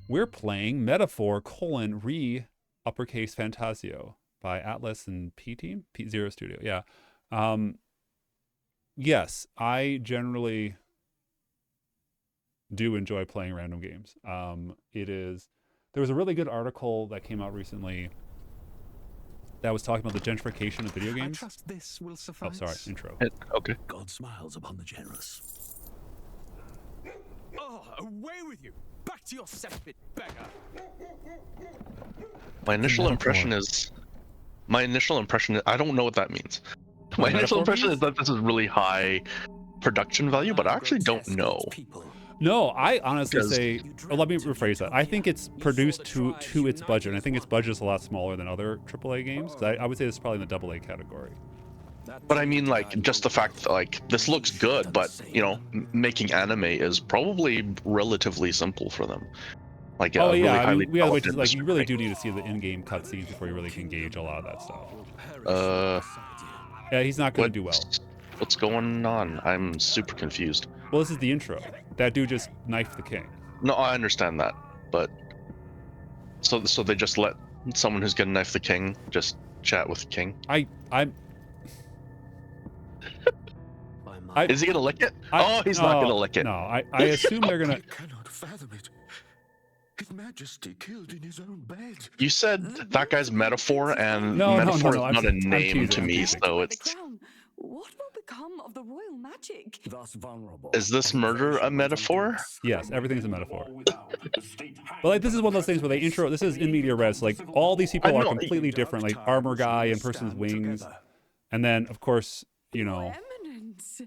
We're playing Metaphor : ReFantazio by Atlas and P Team, P0 Studio. Yeah. Yes, I generally do enjoy playing random games. There was a really good article that came out recently that was talking about the gentrification of video games. I trust this will suffice. Oh, sorry, intro. Okay. God smiles upon the generous. Oh, away with you! Back to your cesspit, beggar! My initial impression is I don't know what that means. My initial impression is that this is really high production value, but I actually don't know. No, I honestly say, let me rephrase that. I think it's produced to its budget. And I think its budget is a lot smaller than other AAA games. I would say this is probably in the AA category. But I mean, like, just the fact that, like, this looks good, but, you know, making anime is probably relatively simple for them. Like, oh yeah, really I mean, we have which is like industry. you really do need to see the in-game cutscenes before you really can gauge a lot of that stuff. Yeah, he's not going to do well. What's going on? I'm super confused. Well, this is the intro. That dude just knifed the king. No, I understand that, but so they just let someone who's gonna knife the king just chat with the king. Is he gonna lick it? He's not gonna lick it. No, I assume they're gonna. I cannot fathom it. His Majesty killed in his own bed. You said that guy's Metaphor, and No, Metaphor no, is not a name to me, teasing. so it's. What will become of the royal magic? Thus vulnerable. Is this murder a metaphor? Yes, everything's a metaphor. But like, this is one of those things where they intro. This is in media res. Like, all these people are completely different. Like, armor guy and person's wings, and then of course, you know. Eminence.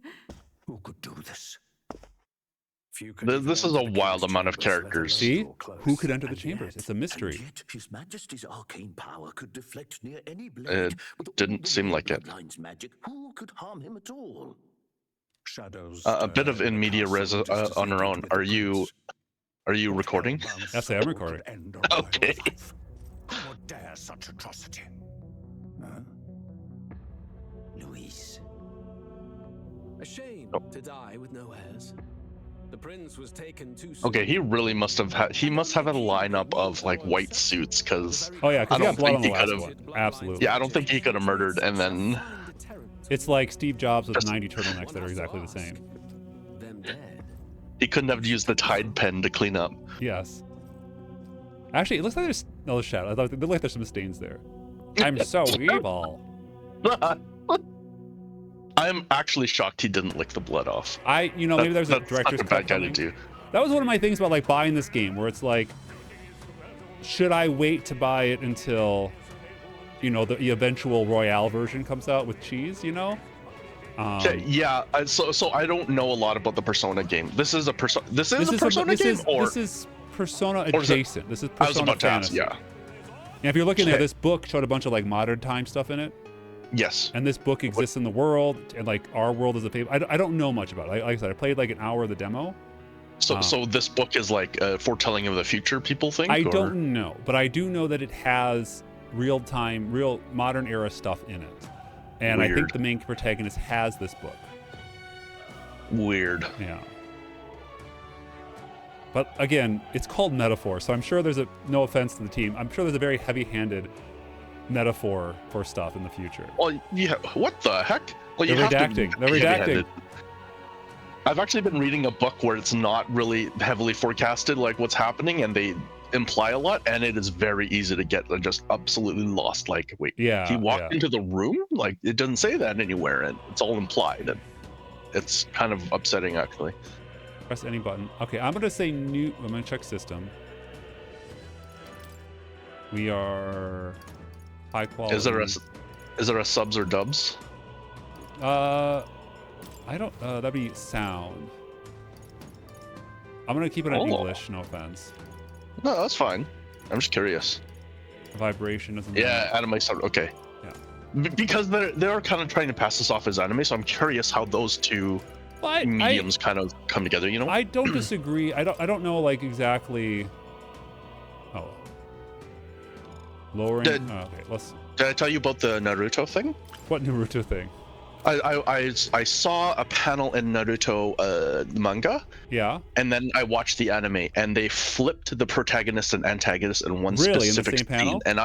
Who could do this? This is a wild amount of characters. See, who could enter the chambers? It's a mystery. Yet His Majesty's arcane power could deflect near any blade. It didn't seem like it. Magic. Who could harm him at all? Shadows. A bit of in media res on our own. Are you recording? Yes, I am recording. Okay. Who would dare such atrocity? Luis. A shame to die with no heirs. The prince was taken too soon. Okay, he really must have had. He must have a lineup of like white suits, because Oh yeah, because he got blood on the last could've- one. Absolutely. yeah, I don't think he could have murdered and then. It's like Steve Jobs with 90 turtlenecks that are exactly the same. Them dead. He couldn't have used the Tide pen to clean up. Yes. Actually, it looks like there's no shadow. I thought it looked like there's some stains there. I'm so evil. I'm actually shocked he didn't lick the blood off. Maybe there's a That's director's such a bad cut guy to coming. do. That was one of my things about like buying this game, where it's like, should I wait to buy it until, the eventual Royale version comes out with cheese? Yeah. So I don't know a lot about the Persona game. This is a Persona. This is a Persona game, this is Persona adjacent. This is I was Persona about to ask. Fantasy. Yeah. And if you're looking there, this book showed a bunch of like modern time stuff in it. Yes. And this book exists in the world, and like our world is a favorite. I don't know much about it. Like I said, I played like an hour of the demo. So this book is like a foretelling of the future, people think? I don't know, but I do know that it has real modern era stuff in it. And Weird. I think the main protagonist has this book. Weird. Yeah. But again, it's called Metaphor, so I'm sure no offense to the team, I'm sure there's a very heavy-handed metaphor for stuff in the future. Well, yeah. What the heck? Well, They're redacting. They're redacting. I've actually been reading a book where it's not really heavily forecasted, like what's happening, and they imply a lot, and it is very easy to get just absolutely lost. Like, wait, he walked into the room? Like, it doesn't say that anywhere, and it's all implied, and it's kind of upsetting, actually. Press any button. Okay, I'm gonna say new. I'm gonna check system. We are high quality. Is there a subs or dubs? I don't. That'd be sound. I'm gonna keep it in English. No offense. No, that's fine. I'm just curious. Vibration doesn't. Yeah, anime sound. Okay. Yeah. Because they're kind of trying to pass this off as anime, so I'm curious how those two mediums kind of come together. I don't disagree. I don't know like exactly. Oh. Lowering. Okay, let's. Did I tell you about the Naruto thing? What Naruto thing? I saw a panel in Naruto manga. Yeah. And then I watched the anime, and they flipped the protagonist and antagonist in one really? specific in the same scene. panel?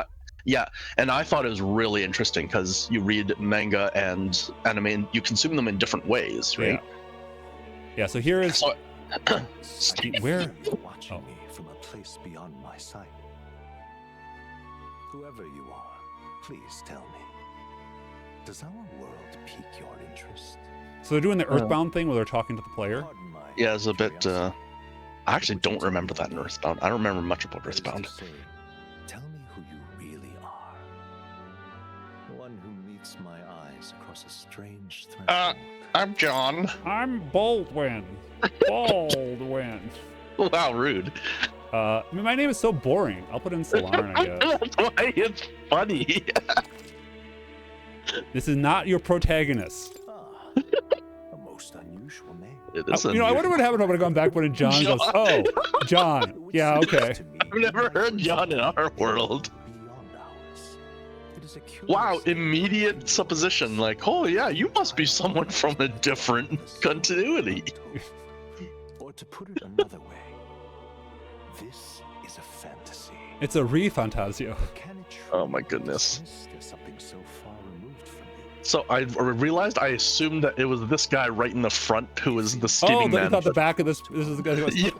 And I thought it was really interesting because you read manga and anime, and you consume them in different ways, right? Yeah. So here is where. Watching me from a place beyond my sight. Whoever you are, please tell me. Does our world pique your interest? So they're doing the Earthbound thing where they're talking to the player. Yeah, it's a bit. I actually don't remember that in Earthbound. I don't remember much about Earthbound. Tell me who you really are. One who meets my eyes across a strange threshold. I'm John. I'm Baldwin. Baldwin. Wow, rude. I mean, my name is so boring. I'll put in Solarn, I guess. That's why it's funny. This is not your protagonist. A most unusual name. I wonder what happened if I would have gone back when John goes, oh, John. Yeah, okay. I've never heard John in our world. Wow, immediate supposition. Like, oh yeah, you must be someone from a different continuity. Or to put it another way, this is a fantasy. It's a ReFantazio. Oh my goodness. There's something so far removed from me. So I realized I assumed that it was this guy right in the front who was the skinny man. I thought the back of this is the guy who was... Yeah.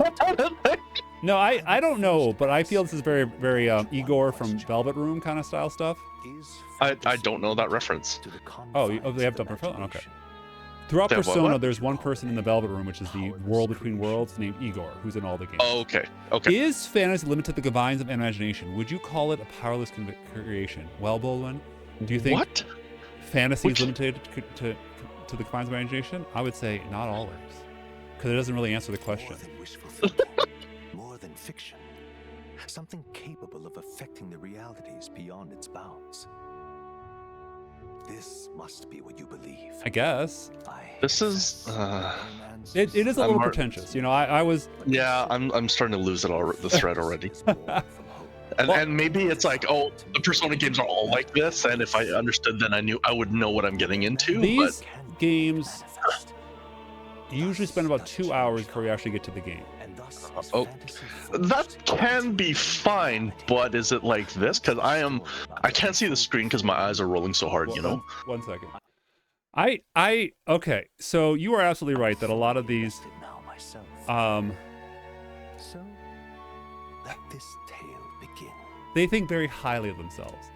No, I don't know, but I feel this is very, very Igor from Velvet Room kind of style stuff. I don't know that reference. Oh, they have done Persona? Okay. Throughout Persona, there's one person in the Velvet Room, which is the world between worlds, named Igor, who's in all the games. Oh, okay. Okay. Is fantasy limited to the confines of imagination? Would you call it a powerless creation? Well, Baldwin, do you think fantasy is limited to the confines of imagination? I would say not always, because it doesn't really answer the question. More than fiction. Something capable of affecting the realities beyond its bounds. This must be what you believe. I guess. This is. It is a little pretentious. You know, I was. Yeah, I'm starting to lose the thread already. And maybe it's like, oh, the Persona games are all like this, and if I understood, then I would know what I'm getting into. These games usually spend about 2 hours before you actually get to the game. Oh, that can be fine, but is it like this? Because I can't see the screen because my eyes are rolling so hard, you know? 1 second. Okay, so you are absolutely right that a lot of these, So let this tale begin. they think very highly of themselves.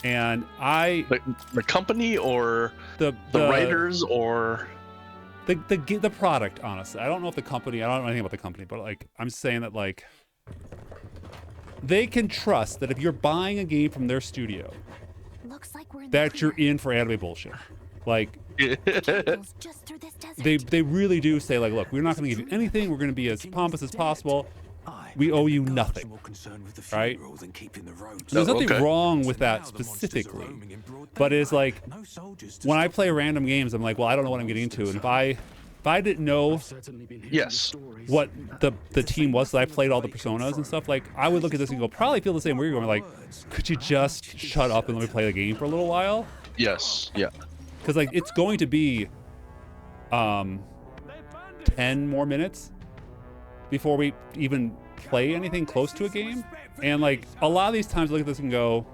And the company or the writers or the product, honestly. I don't know if the company, I don't know anything about the company, but like I'm saying that like they can trust that if you're buying a game from their studio, looks like we're in that you're in for anime bullshit. Like they really do say like, look, we're not going to give you anything. We're going to be as pompous as possible. We owe you nothing, right? There's nothing wrong with that specifically, but it's like when I play random games, I'm like, well, I don't know what I'm getting into, and if I didn't know what the team was, that I played all the Personas and stuff, like I would look at this and go, probably feel the same way you're going, like, could you just shut up and let me play the game for a little while? Yes, yeah. Because like it's going to be 10 more minutes before we even play anything close to a game, and like a lot of these times I look at this and go,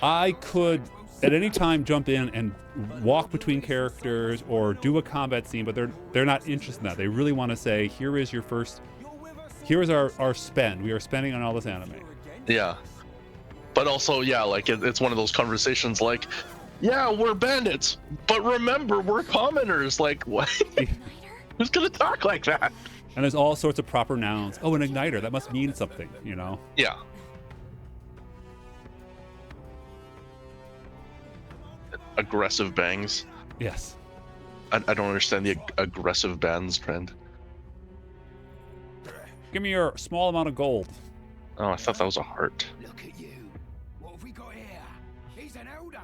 I could at any time jump in and walk between characters or do a combat scene, but they're not interested in that. They really want to say, here is our spend. We are spending on all this anime. Yeah, but also like it's one of those conversations like, yeah, we're bandits, but remember we're commoners. Like what? Who's gonna talk like that? And there's all sorts of proper nouns. Oh, an igniter, that must mean something, you know? Yeah. Aggressive bangs. Yes. I don't understand the aggressive bands trend. Give me your small amount of gold. Oh, I thought that was a heart. Look at you. What have we got here? He's an elder.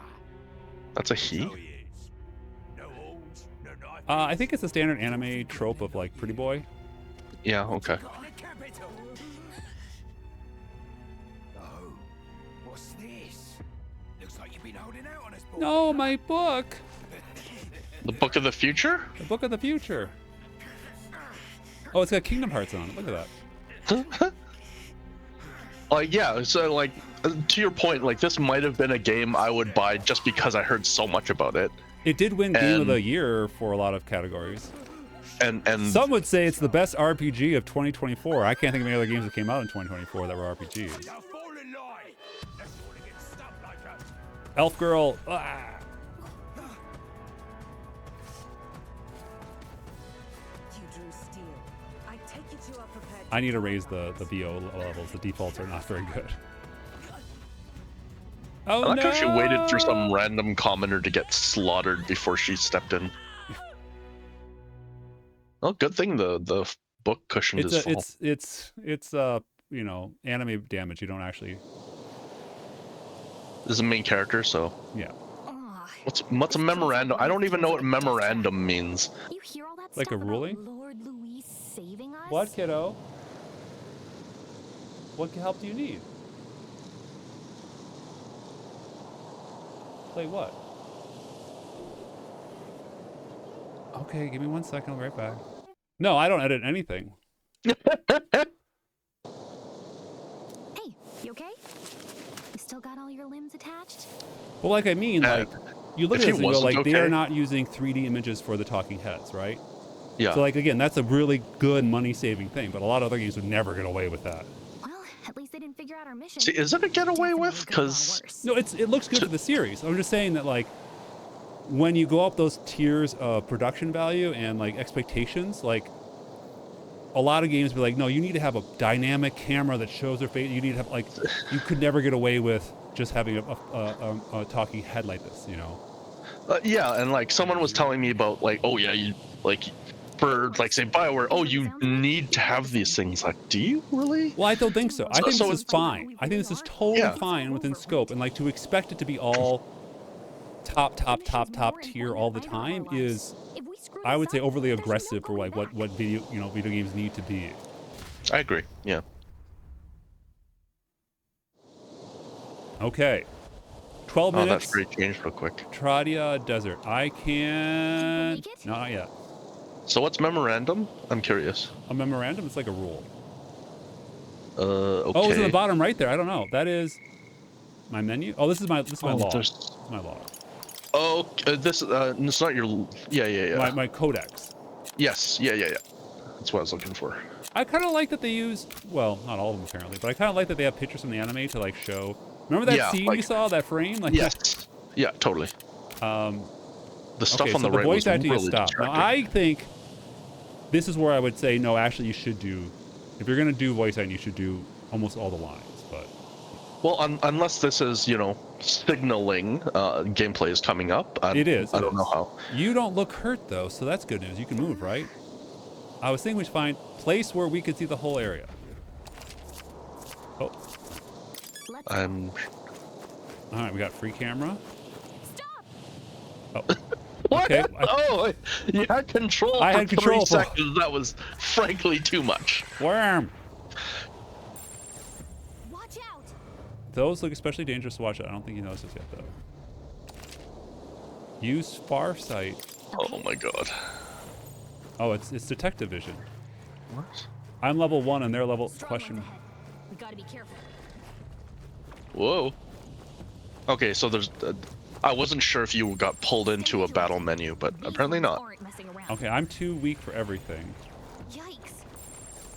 That's a he? I think it's a standard anime trope of like pretty boy. Yeah, okay. Oh, what's this? Looks like No, my book. The Book of the Future? The Book of the Future. Oh, it's got Kingdom Hearts on it. Look at that. Like, yeah, so like, to your point, like this might have been a game I would buy just because I heard so much about it. It did win Game of the Year for a lot of categories. And some would say it's the best RPG of 2024. I can't think of any other games that came out in 2024 that were RPGs. Elf Girl. Ah. I need to raise the VO levels. The defaults are not very good. Oh, I like how she no! waited for some random commenter to get slaughtered before she stepped in. Well, good thing the book cushioned his fall. It's you know, anime damage. You don't actually. This is the main character, so yeah. What's a memorandum? I don't even know what memorandum means. You hear all that like stuff a ruling? about Lord Louis saving us? What, kiddo? What help do you need? Play what? Okay, give me 1 second. I'll be right back. No, I don't edit anything. Hey, you okay? You still got all your limbs attached? Well, like I mean, like you look at this and go, like okay. they are not using 3D images for the talking heads, right? Yeah. So like again, that's a really good money-saving thing, but a lot of other games would never get away with that. Well, at least they didn't figure out our mission. See, is it a get away with? Because no, it looks good for the series. I'm just saying that like when you go up those tiers of production value and like expectations, like a lot of games be like, no, you need to have a dynamic camera that shows their face. You need to have like, you could never get away with just having a talking head like this, you know? Yeah, and like someone was telling me about like, oh yeah, you like for like say BioWare, oh you need to have these things. Like, do you really? Well, I don't think so. I think this is fine. I think this is totally fine within scope, and like to expect it to be all top tier all the time is, I would say, overly aggressive for like what video games need to be. I agree. Yeah. Okay. 12 minutes. Oh, that's pretty changed real quick. Tradia Desert. I can't. No, not yet. So what's memorandum? I'm curious. A memorandum? It's like a rule. Okay. Oh, it's in the bottom right there. I don't know. That is my menu. Oh, this is my log. This is my log. Oh, this it's not your. Yeah. My codex. Yes. Yeah. That's what I was looking for. I kind of like that they use, well, not all of them apparently, but I kind of like that they have pictures from the anime to like show. Remember that scene you saw, that frame? Like, yes. Yeah, totally. The stuff on the right voice was acting really is stopped. Now, I think this is where I would say, no, actually, you should do, if you're going to do voice acting, you should do almost all the lines. But well, unless this is, signaling gameplay is coming up. It is. I don't know how. You don't look hurt, though, so that's good news. You can move, right? I was thinking we should find a place where we could see the whole area. Oh. All right, we got free camera. Stop! Oh. What? Okay. You had control. I for had control 3 seconds. That was frankly too much. Worm. Watch out! Those look especially dangerous to watch. I don't think you noticed this yet, though. Use far sight. Oh my god. Oh, it's detective vision. What? I'm level 1 and they're level question. We gotta be careful. Whoa. Okay, so there's. I wasn't sure if you got pulled into a battle menu, but apparently not. Okay, I'm too weak for everything. Yikes.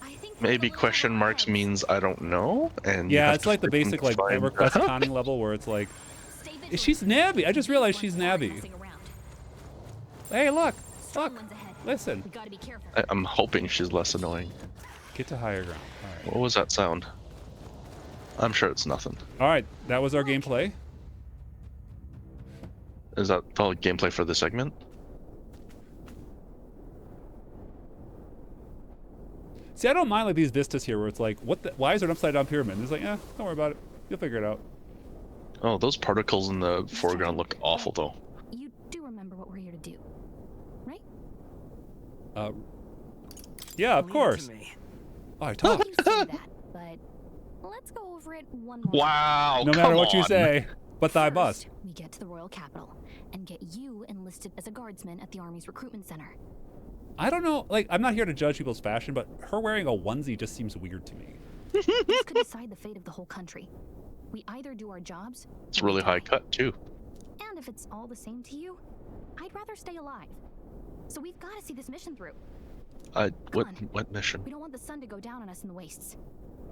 I think Maybe question marks means I don't know, and yeah, it's like the basic like EverQuest counting level where it's like, she's Nabby. I just realized she's Nabby. Hey, look, listen. I'm hoping she's less annoying. Get to higher ground. All right. What was that sound? I'm sure it's nothing. All right, that was our gameplay. Is that all gameplay for the segment? See, I don't mind like these vistas here where it's like, why is there an upside down pyramid? And it's like, don't worry about it. You'll figure it out. Oh, those particles in the foreground look awful though. You do remember what we're here to do, right? Yeah, of course. Oh, I talked. You say that, but let's go over it one more time. Wow. No matter what you say. But I must. We get to the royal capital and get you enlisted as a guardsman at the army's recruitment center. I don't know, like, I'm not here to judge people's fashion, but her wearing a onesie just seems weird to me. This could decide the fate of the whole country. We either do our jobs. It's really high cut too. And if it's all the same to you, I'd rather stay alive. So we've got to see this mission through. What mission? We don't want the sun to go down on us in the wastes.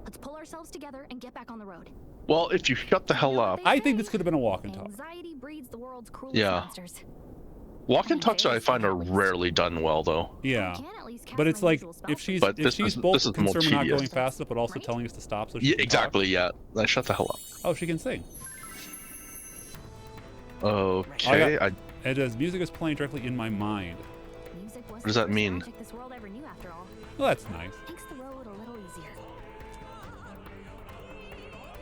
Let's pull ourselves together and get back on the road. Well, if you shut the hell up. I think this could have been a walk and talk. Anxiety breeds the world's cruelest monsters. Walk and talks I find are rarely done well though. Yeah. But it's like if she's both concerned with not going fast enough but also telling us to stop so she yeah, can exactly, talk. yeah. Like, shut the hell up. Oh, she can sing. Okay. And as music is playing directly in my mind. What does that mean? Well, that's nice. Makes the road a little easier.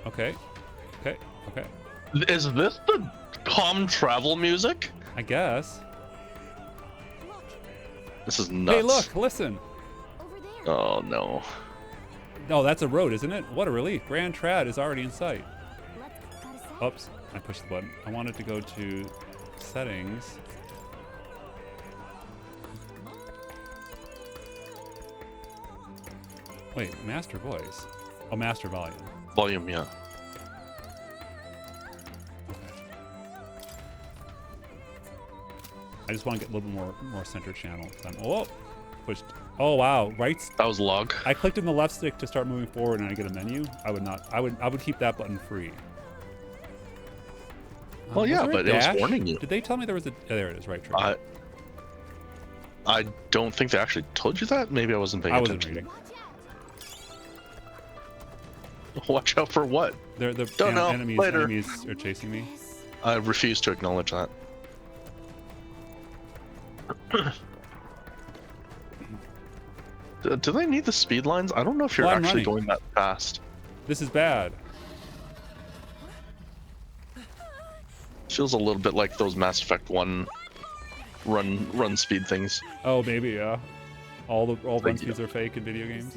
Okay. Okay. Okay. Is this the calm travel music? I guess. This is nuts. Hey, look, listen. Oh no. No, that's a road, isn't it? What a relief. Grand Trad is already in sight. Oops, I pushed the button. I wanted to go to settings. Wait, master voice. Oh, master volume. Volume, yeah. I just want to get a little bit more center channel. Oh, pushed. Oh wow, right. That was log. I clicked in the left stick to start moving forward, and I get a menu. I would not. I would keep that button free. Well, yeah, but it was warning you. Did they tell me there was a? Oh, there it is, right trigger. I don't think they actually told you that. Maybe I wasn't paying attention. Reading. Watch out for what? Enemies are chasing me. I refuse to acknowledge that. Do they need the speed lines? I don't know if you're actually going that fast. This is bad. Feels a little bit like those Mass Effect 1 run speed things. Oh, maybe, yeah. All run speeds are fake in video games.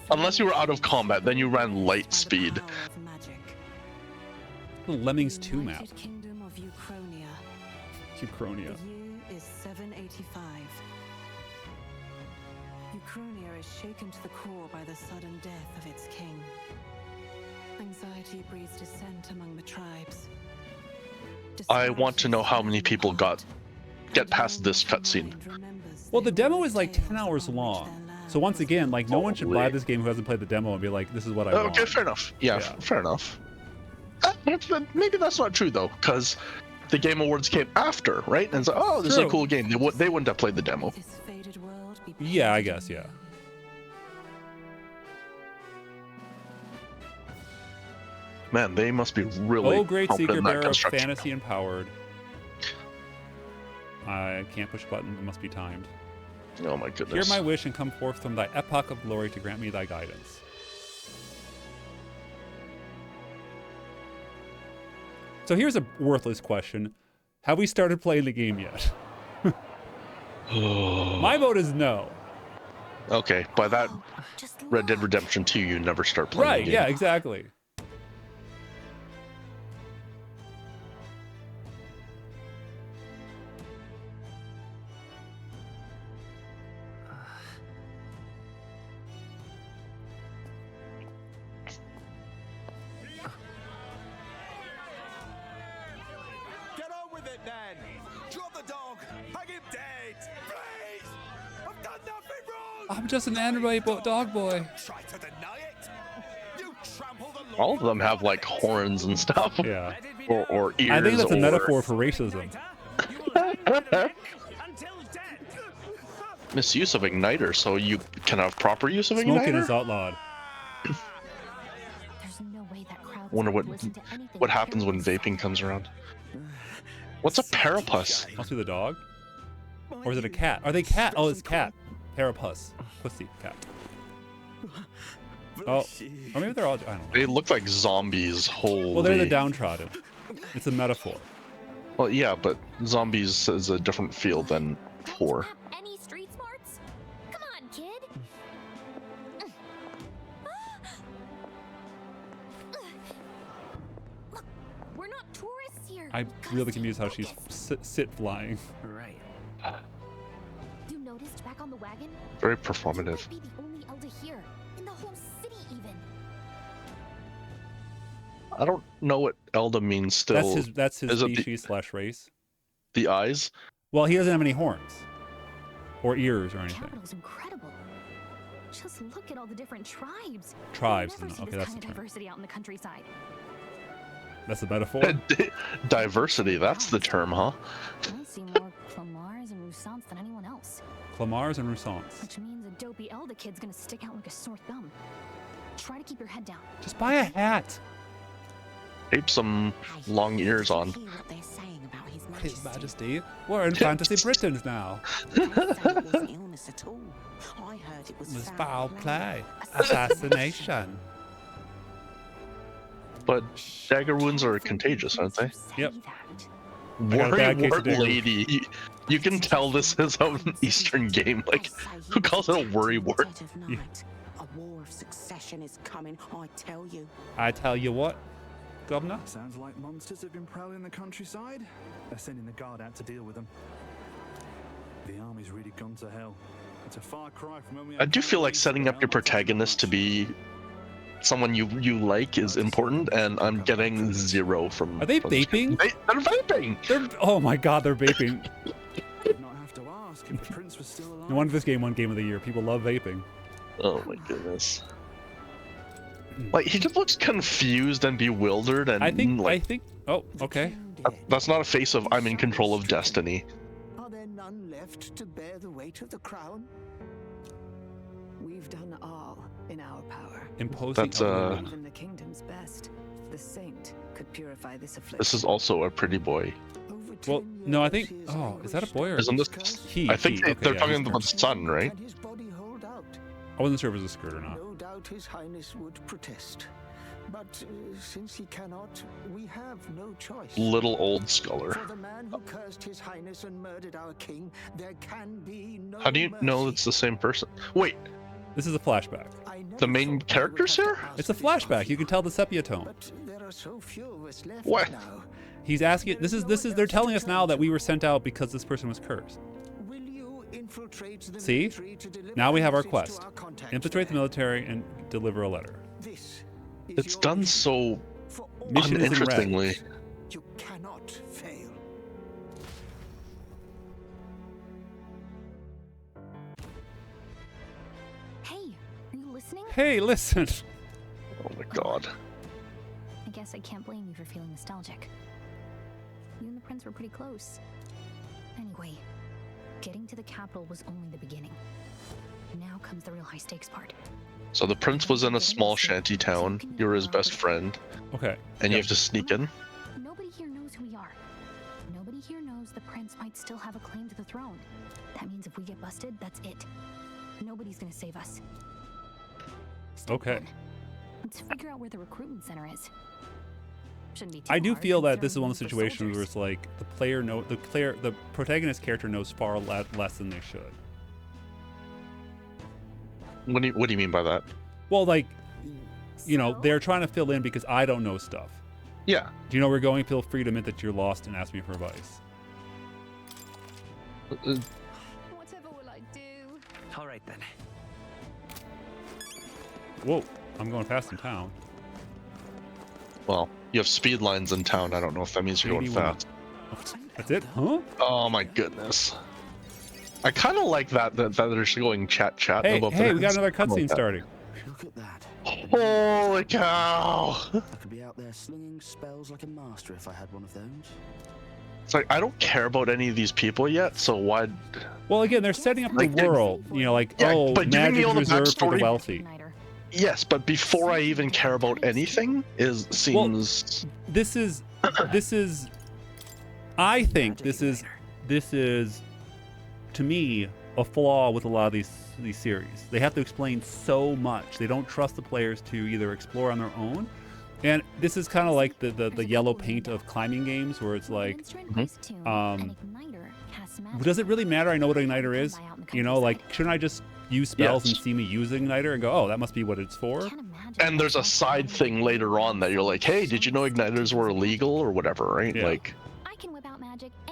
Unless you were out of combat, then you ran light speed. The Lemmings 2 map. Kingdom of Uchronia. Uchronia. The year is 785. Uchronia is shaken to the core by the sudden death of its king. Anxiety breeds dissent among the tribes. I want to know how many people get past this cutscene. Well, the demo is like 10 hours long. So once again, like no one should buy this game who hasn't played the demo and be like, this is what I want. Okay, fair enough. Yeah, fair enough. Maybe that's not true though, because the Game Awards came after, right? And so, oh, this is a cool game. They wouldn't have played the demo. Yeah, I guess, yeah. Man, they must be really. Oh, great seeker bearer of fantasy empowered. I can't push a button. It must be timed. Oh my goodness. Hear my wish and come forth from thy epoch of glory to grant me thy guidance. So here's a worthless question. Have we started playing the game yet? My vote is no. Okay, by that Red Dead Redemption 2, you never start playing the game. Yeah, exactly. I'm just an anime dog boy. All of them have like horns and stuff. Yeah. Or ears. I think that's a metaphor for racism. Misuse of igniter, so you can have proper use of igniter. Smoking is outlawed. Wonder what happens when vaping comes around. What's a parapuss? Must be the dog, or is it a cat? Are they cat? Oh, it's cat. Parapuss. Pussy cat. Oh, or maybe they're all. I don't know. They look like zombies. Holy. Well, they're the downtrodden. It's a metaphor. Well, yeah, but zombies is a different field than poor. Any street smarts? Come on, kid. I'm really confused how she's sit flying. Right. You noticed back on the wagon? Very performative. You might be the only elder here in the whole city, even. I don't know what Elda means still. That's his Is it species / race. The eyes? Well, he doesn't have any horns or ears or The anything. capital's incredible. Just look at all the different tribes. Tribes. You'll never see Okay, this that's kind the of term. diversity out in the countryside. That's the metaphor. Diversity, that's the term, huh? I see more Clamars and Roussants than anyone else. Clamars and Roussants. Which means a dopey elder kid's gonna stick out like a sore thumb. Try to keep your head down. Just buy a hat. Tape some long ears on. Hear what they're saying about His His Majesty. Majesty. We're in fantasy Britain now. They say it wasn't illness at all. I heard it was It was foul foul play. Assassination. But dagger wounds are contagious, aren't they? Yep. That. got a bad case of Wart dagger. lady. You can tell this is an Eastern game. Like, who calls it a worry wart? Yeah. A war of succession is coming, I tell you. I tell you what, Governor. Sounds like monsters have been prowling the countryside. They're sending the guard out to deal with them. The army's really gone to hell. It's a far cry from when we I do feel like setting up your protagonist to be someone you like is important, and I'm getting 0 from. Are they from this game. vaping? They're vaping. Oh my God, they're vaping. Did not have to ask if the prince was still alive. No wonder this game won Game of the Year. People love vaping. Oh my goodness. Like, he just looks confused and bewildered, and I think. like, Oh, okay. that's not a face of I'm in control of destiny. Are there none left to bear the weight of the crown? We've done all in our power. Imposing. That's Even the kingdom's best, the saint, could purify this affliction. This is also a pretty boy. Over Well, 10 no, I years think. he has Oh, is that a languished boy or? Isn't this? He. I think he. they're Okay, yeah, talking he's about the son, right? Can his body hold out? I wasn't sure if it was a skirt or not. No doubt His Highness would protest. But since he cannot, we have no choice. Little old scholar. For the man who cursed His Highness and murdered our king, there can be no How do you know mercy. it's the same person? Wait, This is a flashback. I never the main thought I would characters have to here? ask It's a this flashback. of You can tell the sepia tone. But there are so few of us left What? now. He's asking. This is. They're telling us now that we were sent out because this person was cursed. Will you infiltrate the See? military to deliver Now we have our message to quest. our contacts Infiltrate the there? military and deliver a letter. This is It's your done mission. so For all Mission is in red. uninterestingly. you cannot fail. Hey, are you listening? Hey, listen. Oh my god. I guess I can't blame you for feeling nostalgic. You and the prince were pretty close. Anyway, getting to the capital was only the beginning. Now comes the real high stakes part. So the prince was in a small shanty town. You're his best friend, Okay. and you have to sneak in. Nobody here knows who we are. Nobody here knows the prince might still have a claim to the throne. That means if we get busted, that's it. Nobody's gonna save us. Step Okay. one, let's figure out where the recruitment center is. Shouldn't be too I do hard, feel that this is considering one of the we're situations where soldiers. it's like the protagonist character knows far less than they should. What do you mean by that? Well, like, you know, they're trying to fill in because I don't know stuff. Yeah. Do you know where we're going? Feel free to admit that you're lost and ask me for advice. Whatever will I do? All right then. Whoa, I'm going fast in town. Well, you have speed lines in town. I don't know if that means you're going 81. fast. That's it? Huh? Oh my goodness. I kind of like that they're just going chat. Hey, above hey, their we got heads. another I like cutscene that. starting. Look at that. Holy cow! I could be out there slinging spells like a master if I had one of those. It's like, I don't care about any of these people yet, so why? Well, again, they're setting up the Like, world. You know, like, Yeah, oh, but giving me magic all the reserved for the backstory- wealthy. Igniter. Yes, but before I even care about anything, seems. This is, I think this is, to me, a flaw with a lot of these series. They have to explain so much. They don't trust the players to either explore on their own. And this is kind of like the yellow paint of climbing games, where it's like, does it really matter I know what an igniter is? You know, like, shouldn't I just use spells and see me use an igniter and go, oh, that must be what it's for. And there's a side thing later on that you're like, hey, did you know igniters were illegal or whatever, right? Yeah. Like,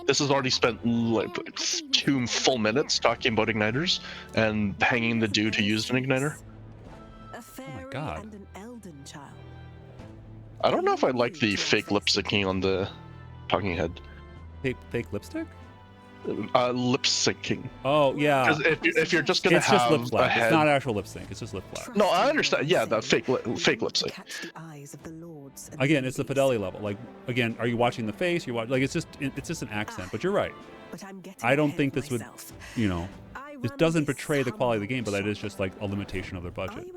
this has already spent like 2 full minutes talking about igniters and hanging the dude who used an igniter. Oh my god. I don't know if I like the fake lip syncing on the talking head. Fake lipstick? Lip syncing. Oh yeah. Because if you're just gonna it's have just lip flap. a head... It's not actual lip sync. It's just lip flap. No, I understand. Yeah, the fake lip sync. Again, it's the fidelity level. Like, again, are you watching the face? You watch like it's just an accent. But you're right. I don't think this would, you know, this doesn't betray the quality of the game, but that is just like a limitation of their budget.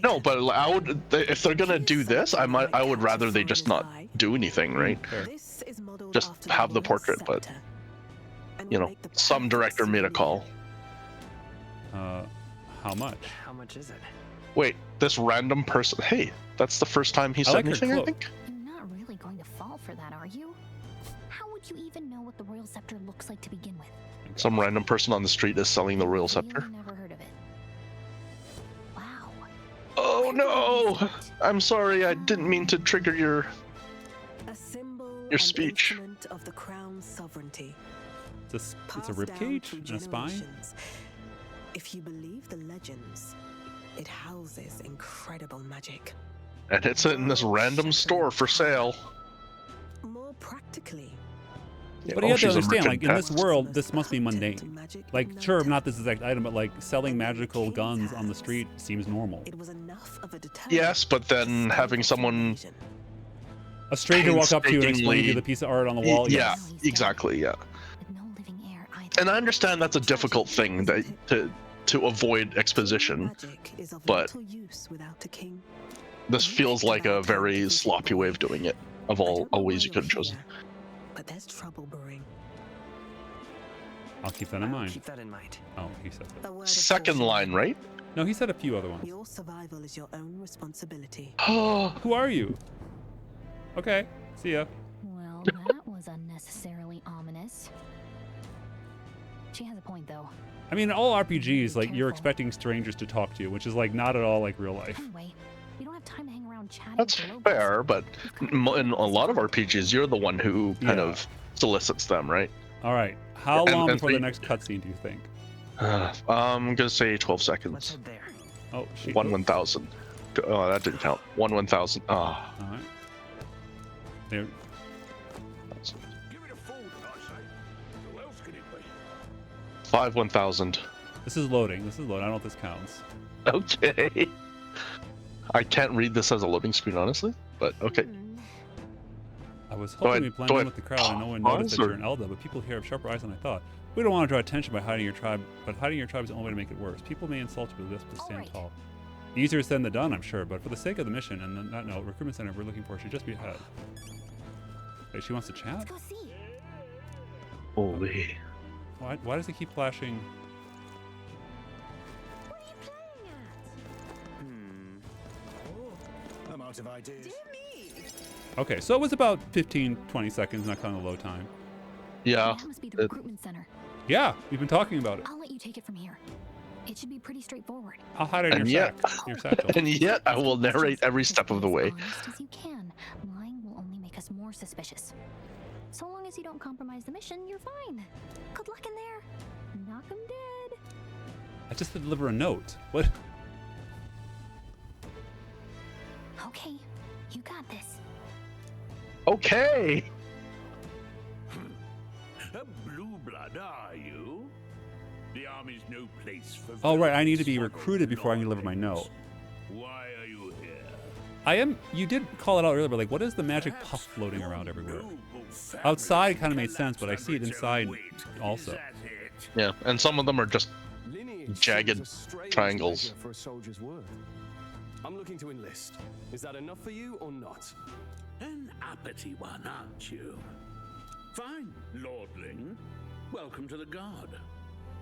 No, but I would, if they're gonna do this, I would rather they just not do anything, right? Just have the portrait, but you know, some director made a call. How much? How much is it? Wait, this random person. Hey, that's the first time he said anything, I think. You're not really going to fall for that, are you? How would you even know what the royal scepter looks like to begin with? Some random person on the street is selling the royal scepter. Never heard of it. Wow. Oh no! I'm sorry, I didn't mean to trigger your speech. Of the crown's sovereignty. It's a ribcage and a spine. If you believe the legends, it houses incredible magic. And it's in this random store for sale. More practically. Yeah, but you have to understand, like, in this world, this must be mundane. Like, sure, not this exact item, but like selling magical guns on the street seems normal. Yes, but then having someone, a stranger walk up to you and explain to you the piece of art on the wall. Yeah, exactly, yeah. And I understand that's a difficult thing that to avoid exposition, but this feels like a very sloppy way of doing it, of all ways you could have chosen. But there's trouble brewing. I'll keep that in mind. Keep that in mind. Oh, he said that. Second line, right? No, he said a few other ones. Your survival is your own responsibility. Who are you? Okay, see ya. Well, that was unnecessarily ominous. She has a point, though. I mean, all RPGs, like, you're expecting strangers to talk to you, which is, like, not at all like real life. Anyway, we don't have time to hang around chatting. That's fair, but in a lot of RPGs, you're the one who kind of solicits them, right? All right. How long before the next cutscene do you think? I'm gonna say 12 seconds. Let's head there. Oh, shit. 1/1000. Oh, that didn't count. 1/1000. Ah. All right. There. Give it a fold, I say. Who else can it be? 5/1000. This is loading. This is loading. I don't know if this counts. Okay. I can't read this as a loading screen, honestly, but okay. I was hoping we'd blend in with the crowd and no one noticed that you're an Elda, but people here have sharper eyes than I thought. We don't want to draw attention by hiding your tribe, but hiding your tribe is the only way to make it worse. People may insult you, but this will stand tall. Easier said than done, I'm sure, but for the sake of the mission and that note, recruitment center we're looking for should just be ahead. Wait, she wants to chat? Let's go see. Holy. Why does it keep flashing? What are you playing at? I'm out of ideas. Okay, so it was about 15-20 seconds, not counting the load time. Yeah. That must be the recruitment center. Yeah, we've been talking about it. I'll let you take it from here. It should be pretty straightforward. I'll hide it in your satchel. And yet, I will narrate every step of the way. As honest as you can. Lying will only make us more suspicious. So long as you don't compromise the mission, you're fine. Good luck in there. Knock 'em dead. I just deliver a note. What? Okay, you got this. Okay. A blue blood, are you? The army's no place for. Oh right, I need to be recruited before I can deliver my note. Why are you here? I am. You did call it out earlier, but like, what is the magic puff floating around everywhere? Outside kind of made sense, but I see it inside also. Yeah, and some of them are just jagged triangles. For a soldier's work. I'm looking to enlist. Is that enough for you or not? An uppity one, aren't you? Fine, lordling. Welcome to the Guard,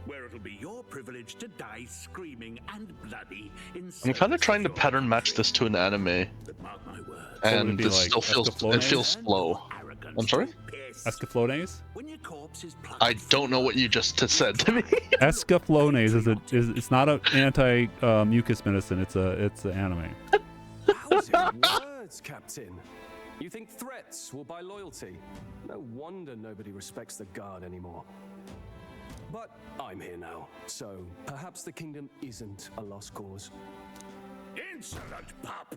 where it'll be your privilege to die screaming and bloody in. I'm kind of trying to pattern match this to an anime, and it still feels slow. I'm sorry? this. Escaflones? When your corpse is plucked I don't know what you just said to me. Escaflones it's not an anti mucus medicine. It's an anime. Words, Captain. You think threats will buy loyalty? No wonder nobody respects the guard anymore. But I'm here now, so perhaps the kingdom isn't a lost cause. Insolent pup.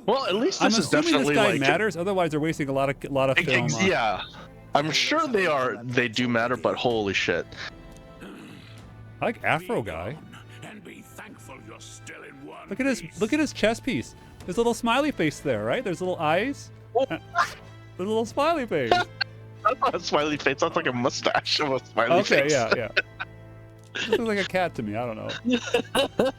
Well, at least I'm this is assuming definitely this guy like matters. Otherwise, they're wasting a lot of film. Yeah, I'm sure they are. They do matter, but holy shit. I like Afro guy. And be thankful you're still in one Look at his chest piece. There's a little smiley face there, right? There's little eyes. There's a little smiley face. That's not a smiley face. That's like a mustache of a smiley face. Okay, yeah. This looks like a cat to me. I don't know.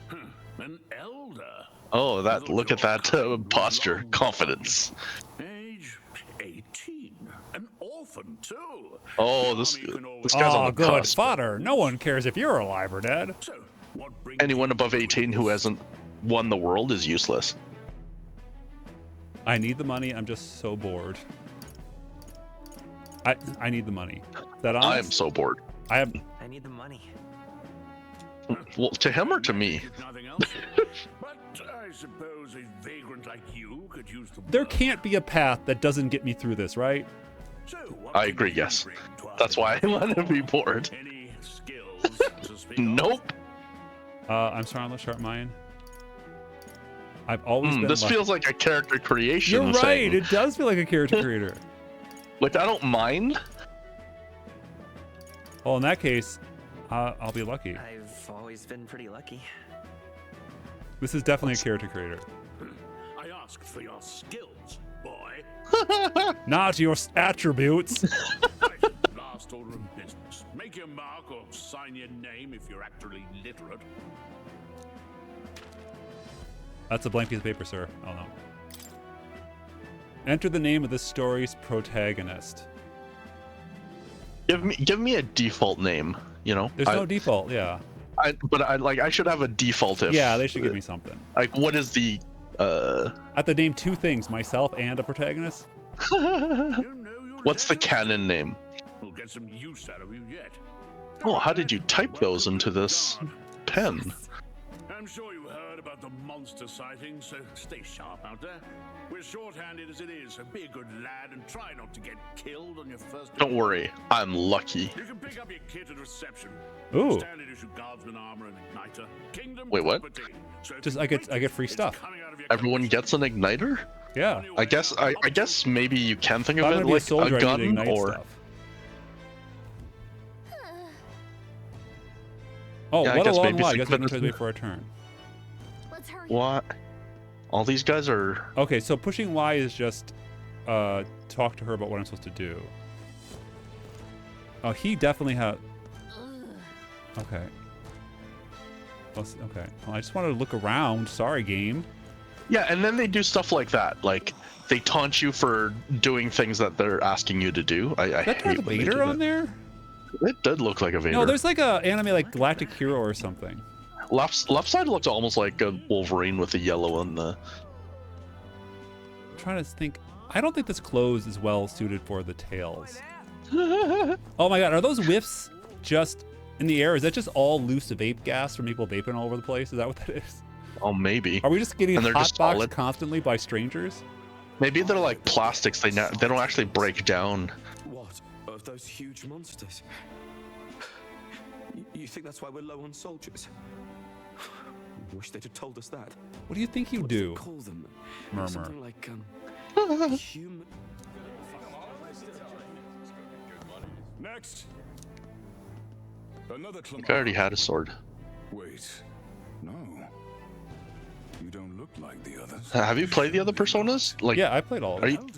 An elder. Oh, look at that posture, confidence. Age 18. An orphan too. Oh, this guy's on the good cusp. fodder. No one cares if you're alive or dead. So, what brings Anyone above 18 who hasn't won the world is useless. I need the money. I'm just so bored. I need the money. Is that honest? I am so bored. I need the money. Well, to him or to me? Nothing else? But I suppose a vagrant like you could use the There can't be a path that doesn't get me through this, right? So, I agree, yes. That's why I want to be bored. Any skills to speak Nope. I'm sorry, I'm not sharp mine. I've always been this feels like a character creation You're right, it does feel like a character creator. Which I don't mind. Well, in that case, I'll be lucky. I've always been pretty lucky. This is definitely a character creator. I asked for your skills, boy. Not your attributes. Right, last order of business. Make your mark or sign your name if you're actually literate. That's a blank piece of paper, sir. Oh no. Enter the name of this story's protagonist. Give me a default name, you know? There's no default, yeah. I should have a default if... Yeah, they should give me something. Like, what is the... I have to name two things, myself and a protagonist. What's the canon name? We'll get some use out of you yet. Oh, how did you type those into this pen? I'm sure you heard about the monster sightings, so stay sharp out there. We're short-handed as it is, so be a good lad and try not to get killed on your first day. Don't worry, I'm lucky. You can pick up your kit at reception. Ooh. Standard issue guardsman armor and igniter. Kingdom Wait, what? property. So Just I get free stuff. Everyone gets an igniter? Yeah. I guess maybe you can think of I'm it gonna be like soldier, a I need to gun ignite or... stuff. Oh, Yeah, I what a guess long maybe while. I think guess we of have it to as- wait for a turn. What? All these guys are... Okay, so pushing Y is just talk to her about what I'm supposed to do. Oh, he definitely has... Okay. Okay. Well, I just wanted to look around. Sorry, game. Yeah, and then they do stuff like that. Like, they taunt you for doing things that they're asking you to do. I Is that hate Darth when they Vader do on that. there? It did look like a Vader. No, there's like a anime like Galactic Hero or something. Left side looks almost like a Wolverine with the yellow and the... I'm trying to think. I don't think this clothes is well suited for the tails. Oh my god, are those whiffs just in the air? Is that just all loose vape gas from people vaping all over the place? Is that what that is? Oh, maybe. Are we just getting And they're just hotboxed solid? constantly by strangers? Maybe they're like plastics. They don't actually break down. What of those huge monsters? You think that's why we're low on soldiers? Wish they'd have told us that. What do you think you What do? they call them? Murmur. Something like human. Next. Another I already had a sword. Wait. No. You don't look like the others. Have you played the other Personas? Like, Yeah, I played all of are them.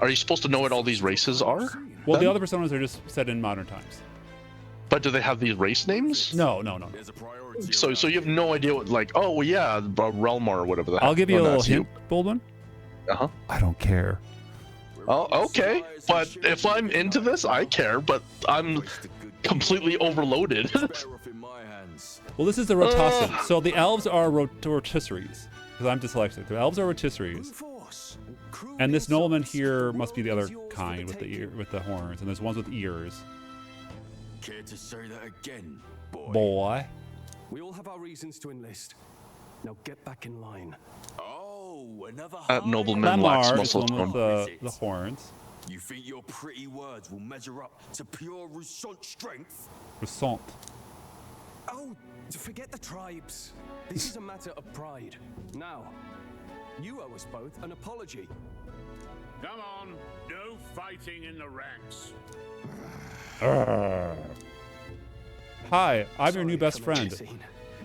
you supposed to know what all these races are? Well, then? the other personas are just set in modern times. But do they have these race names? No. So you have no idea what, like, oh well, yeah, Relmar or whatever the heck. I'll give you a Well, little that's hint, Boldman. Uh-huh. I don't care. Oh, okay. But if I'm into this, I care, but I'm completely overloaded. Well, this is the rotasserie. So the elves are rotisseries. Because I'm dyslexic. The elves are rotisseries. And this nobleman here must be the other kind with the horns, and there's ones with ears. Care to say that again, boy? We all have our reasons to enlist. Now get back in line. Oh, another nobleman lacks muscle tone. With the horns. You think your pretty words will measure up to pure Roussant strength? Roussant. Oh, to forget the tribes. This is a matter of pride. Now, you owe us both an apology. Come on, no fighting in the ranks. Hi, I'm your new best friend.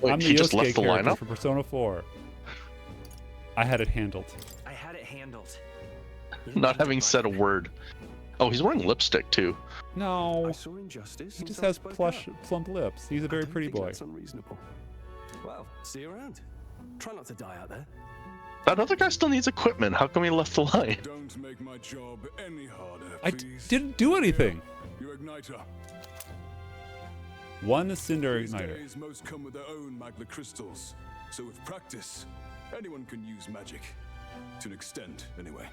Wait, I'm the just left Yosuke the character lineup? for Persona 4. I had it handled. I had it handled. Not having said a word. Oh, he's wearing lipstick too. No, I saw injustice he and just so I has spoke plush, up. plump lips. He's a very pretty boy. That's unreasonable. Well, see you around. Try not to die out there. That other guy still needs equipment. How come he left the line? Don't make my job any harder, I didn't do anything. Your igniter. One cinder These igniter. days, most come with their own magna crystals. So with practice, anyone can use magic. To an extent, anyway.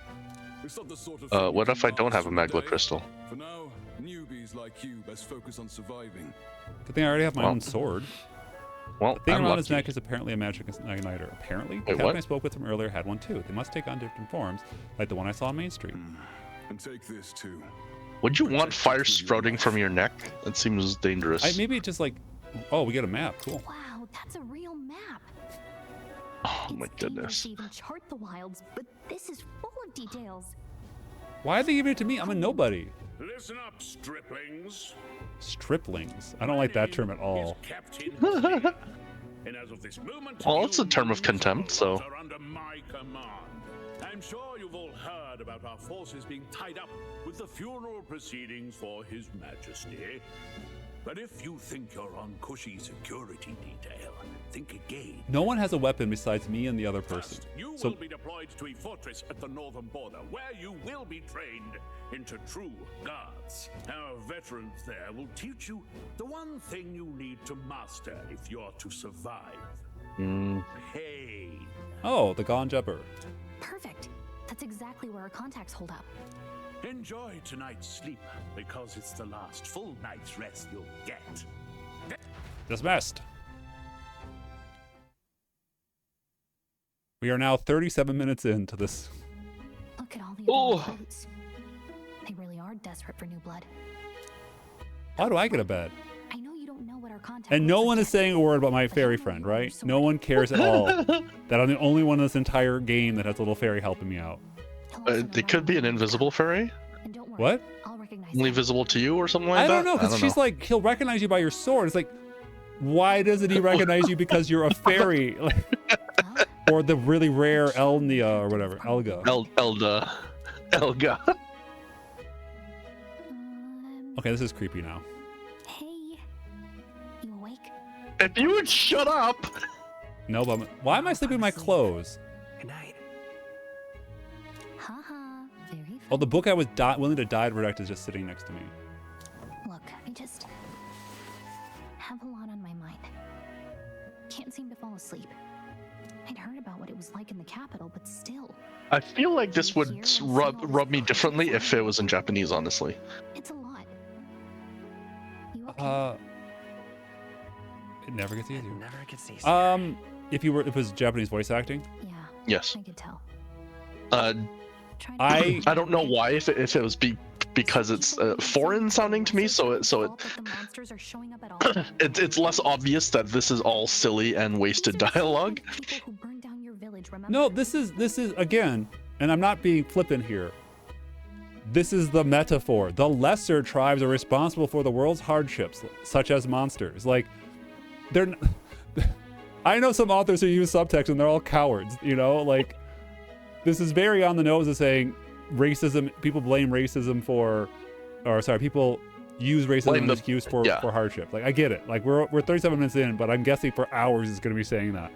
It's not the sort of thing What you if I can don't have a master in magma day. crystal? For now, newbies like you best focus on surviving. Good thing I already have my own sword. Well, The thing I'm around his lucky. neck is apparently a magic igniter. Apparently? The Wait, captain what? I spoke with from earlier had one too. They must take on different forms, like the one I saw on Main Street. And take this too. Would you want fire sprouting from your neck? That seems dangerous. Maybe it's just like, oh, we get a map. Cool. Wow, that's a real map. Oh my It's dangerous goodness. to even chart the wilds, but this is full of details. Why are they giving it to me? I'm a nobody. Listen up, striplings. Striplings. I don't like that term at all. Captain here. And as of this moment, Well, it's a you term of contempt, so. are under my command. I'm sure you've all heard about our forces being tied up with the funeral proceedings for His Majesty. But if you think you're on cushy security detail, think again. No one has a weapon besides me and the other person. First, you So will be deployed to a fortress at the northern border, where you will be trained into true guards. Our veterans there will teach you the one thing you need to master if you're to survive. Pain. oh, the Gonjepper. Perfect. That's exactly where our contacts hold up. Enjoy tonight's sleep, because it's the last full night's rest you'll get. Dismissed. We are now 37 minutes into this. Look at all the other recruits. They really are desperate for new blood. Why do I get a bed? I know you don't know what our contact And no one is saying a word about my fairy friend, right? No one cares at all that I'm the only one in this entire game that has a little fairy helping me out. It could be an invisible fairy. What? Only visible to you or something like I that? don't know, because she's like, he'll recognize you by your sword. It's like, why doesn't he recognize you because you're a fairy? Or the really rare Elnia or whatever. Elga. Elga. Okay, this is creepy now. Hey, you awake? If you would shut up. No, but why am I sleeping in my clothes? Good night. Haha, very Oh, the book I was willing to die to protect is just sitting next to me. Look, I just have a lot on my mind. Can't seem to fall asleep. I'd heard about what it was like in the capital, but still. I feel like this would rub me differently if it was in Japanese, honestly. It's a lot. You okay? It never gets easier. Never gets easier. If it was Japanese voice acting. Yeah. Yes. I could tell. I don't know why if it was because it's foreign sounding to me, so it's less obvious that this is all silly and wasted dialogue. No, this is again, and I'm not being flippant here. This is the metaphor. The lesser tribes are responsible for the world's hardships, such as monsters. Like, I know some authors who use subtext and they're all cowards, you know? Like, this is very on the nose of saying racism, people blame racism people use racism as an excuse for hardship. Like, I get it. Like, we're 37 minutes in, but I'm guessing for hours it's going to be saying that.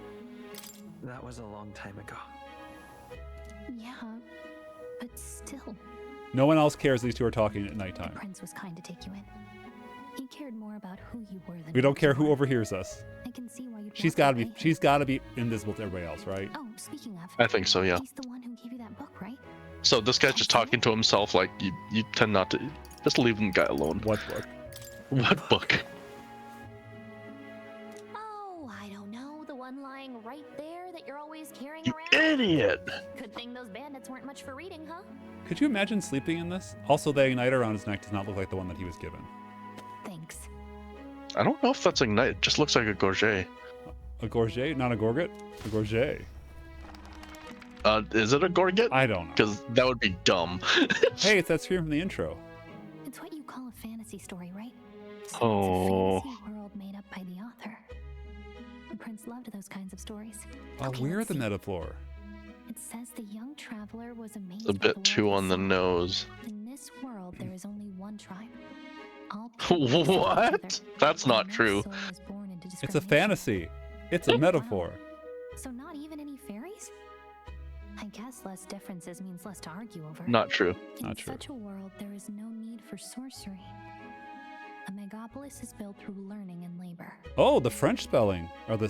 That was a long time ago. Yeah, but still. No one else cares these two are talking at nighttime. The prince was kind to take you in. You cared more about who you were than We don't care who overhears us. I can see why you'd She's got to be invisible to everybody else, right? Oh, speaking of, I think so, yeah. he's the one who gave you that book, right? So this guy's just talking to himself, like, you tend not to... Just leave the guy alone. What book? What book? Oh, I don't know. The one lying right there that you're always carrying You around? idiot! Good thing those bandits weren't much for reading, huh? Could you imagine sleeping in this? Also, the igniter around his neck does not look like the one that he was given. Thanks. I don't know if that's Ignite. It just looks like a gorget. A gorget? Not a gorget? A gorget. Is it a gorget? I don't know. Because that would be dumb. Hey, it's that scream from the intro. It's what you call a fantasy story, right? So Oh. It's a fantasy world made up by the author. The prince loved those kinds of stories. Oh, Okay, we're let's the see. metaphor. It says the young traveler was amazed A by bit the too world on he the saw. nose. In this world, there is only one tribe. All people live What? together, That's and not no true. soul is born into It's a discrimination. fantasy. It's a metaphor. So not even any fairies? I guess less differences means less to argue over. Not true. In Not true. such a world, there is no need for sorcery. A megapolis is built through learning and labor. Oh, the French spelling. Or the